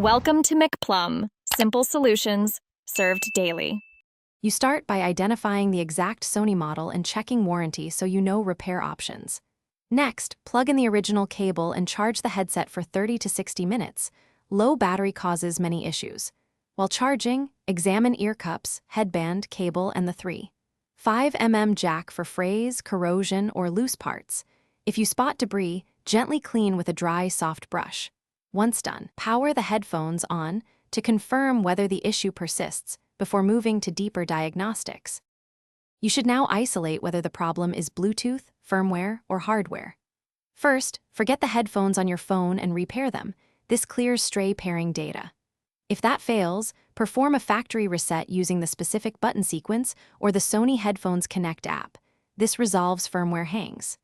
Welcome to McPlum, simple solutions served daily. You start by identifying the exact Sony model and checking warranty so you know repair options. Next, plug in the original cable and charge the headset for 30 to 60 minutes. Low battery causes many issues. While charging, examine ear cups, headband, cable, and the 3.5 jack for frays, corrosion, or loose parts. If you spot debris, gently clean with a dry, soft brush. Once done, power the headphones on to confirm whether the issue persists before moving to deeper diagnostics. You should now isolate whether the problem is Bluetooth, firmware, or hardware. First, forget the headphones on your phone and repair them. This clears stray pairing data. If that fails, perform a factory reset using the specific button sequence or the Sony Headphones Connect app. This resolves firmware hangs.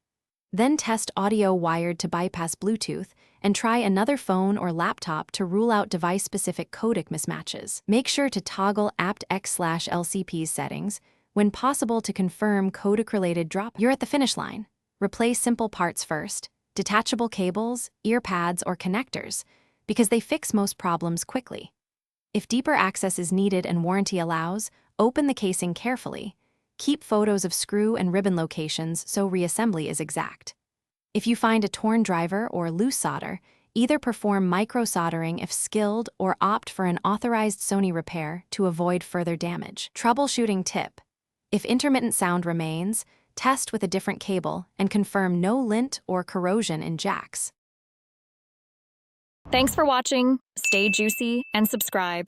Then test audio wired to bypass Bluetooth and try another phone or laptop to rule out device-specific codec mismatches. Make sure to toggle aptX/LCP's settings when possible to confirm codec-related drop. You're at the finish line. Replace simple parts first, detachable cables, ear pads, or connectors, because they fix most problems quickly. If deeper access is needed and warranty allows, open the casing carefully. Keep photos of screw and ribbon locations so reassembly is exact. If you find a torn driver or loose solder, either perform micro-soldering if skilled or opt for an authorized Sony repair to avoid further damage. Troubleshooting tip: if intermittent sound remains, test with a different cable and confirm no lint or corrosion in jacks. Thanks for watching. Stay juicy and subscribe.